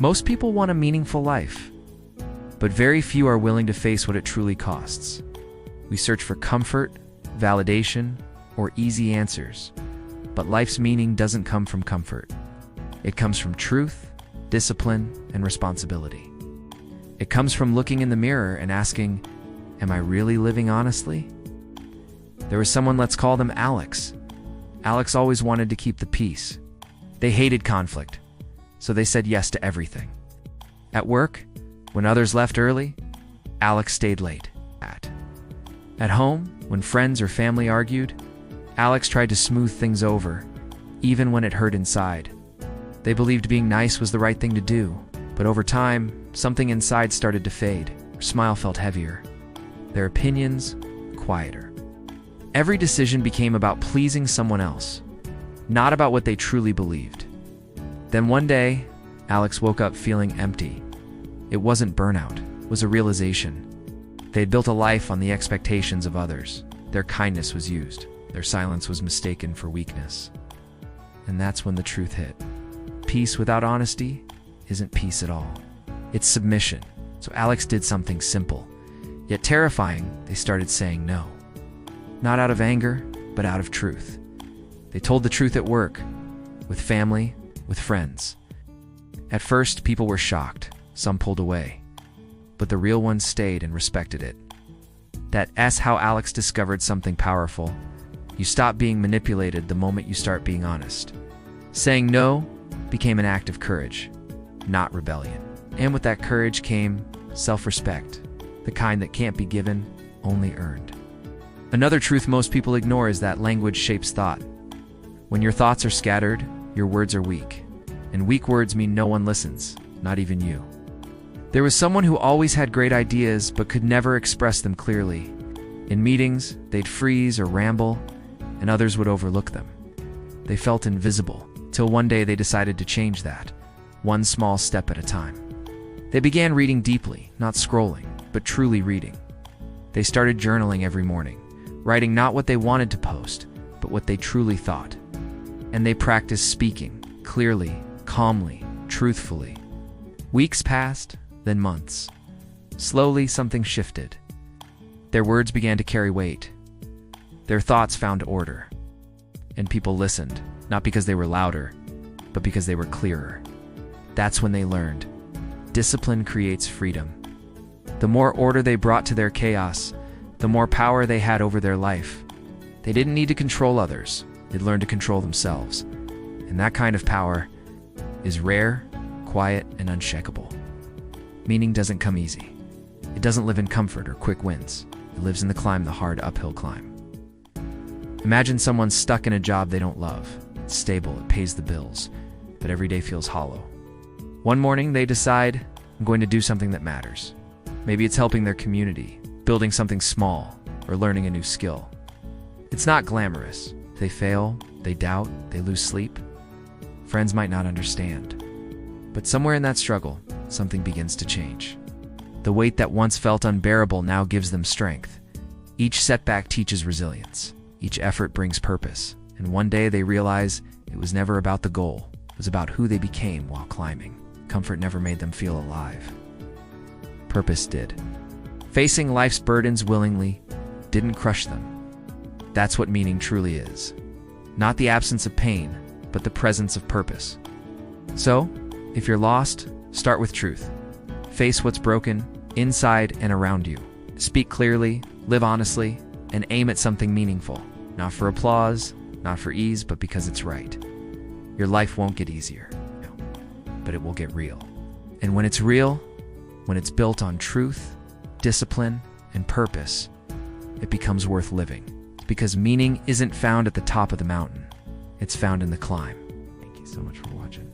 Most people want a meaningful life, but very few are willing to face what it truly costs. We search for comfort, validation, or easy answers, but life's meaning doesn't come from comfort. It comes from truth, discipline, and responsibility. It comes from looking in the mirror and asking, am I really living honestly? There was someone, let's call them Alex. Alex always wanted to keep the peace. They hated conflict, so they said yes to everything. At work, when others left early, Alex stayed late. At home, when friends or family argued, Alex tried to smooth things over, even when it hurt inside. They believed being nice was the right thing to do, but over time, something inside started to fade. Their smile felt heavier, their opinions quieter. Every decision became about pleasing someone else, not about what they truly believed. Then one day, Alex woke up feeling empty. It wasn't burnout, it was a realization. They had built a life on the expectations of others. Their kindness was used. Their silence was mistaken for weakness. And that's when the truth hit. Peace without honesty isn't peace at all. It's submission. So Alex did something simple, yet terrifying. They started saying no. Not out of anger, but out of truth. They told the truth at work, with family, with friends. At first, people were shocked. Some pulled away. But the real ones stayed and respected it. That's how Alex discovered something powerful. You stop being manipulated the moment you start being honest. Saying no became an act of courage, not rebellion. And with that courage came self-respect, the kind that can't be given, only earned. Another truth most people ignore is that language shapes thought. When your thoughts are scattered, your words are weak. And weak words mean no one listens, not even you. There was someone who always had great ideas but could never express them clearly. In meetings, they'd freeze or ramble, and others would overlook them. They felt invisible, till one day they decided to change that, one small step at a time. They began reading deeply, not scrolling, but truly reading. They started journaling every morning, writing not what they wanted to post, but what they truly thought. And they practiced speaking, clearly, calmly, truthfully. Weeks passed, then months. Slowly, something shifted. Their words began to carry weight. Their thoughts found order. And people listened, not because they were louder, but because they were clearer. That's when they learned. Discipline creates freedom. The more order they brought to their chaos, the more power they had over their life. They didn't need to control others. They'd learned to control themselves. And that kind of power is rare, quiet, and unshakable. Meaning doesn't come easy. It doesn't live in comfort or quick wins. It lives in the climb, the hard uphill climb. Imagine someone stuck in a job they don't love. It's stable, it pays the bills, but every day feels hollow. One morning, they decide, I'm going to do something that matters. Maybe it's helping their community, building something small, or learning a new skill. It's not glamorous. They fail, they doubt, they lose sleep. Friends might not understand. But somewhere in that struggle, something begins to change. The weight that once felt unbearable now gives them strength. Each setback teaches resilience. Each effort brings purpose. And one day they realize it was never about the goal. It was about who they became while climbing. Comfort never made them feel alive. Purpose did. Facing life's burdens willingly didn't crush them. That's what meaning truly is. Not the absence of pain, but the presence of purpose. So, if you're lost, start with truth. Face what's broken, inside and around you. Speak clearly, live honestly, and aim at something meaningful. Not for applause, not for ease, but because it's right. Your life won't get easier, no, but it will get real. And when it's real, when it's built on truth, discipline, and purpose, it becomes worth living. Because meaning isn't found at the top of the mountain. It's found in the climb. Thank you so much for watching.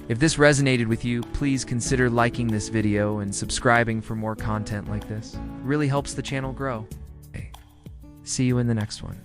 If this resonated with you, please consider liking this video and subscribing for more content like this. It really helps the channel grow. Okay. See you in the next one.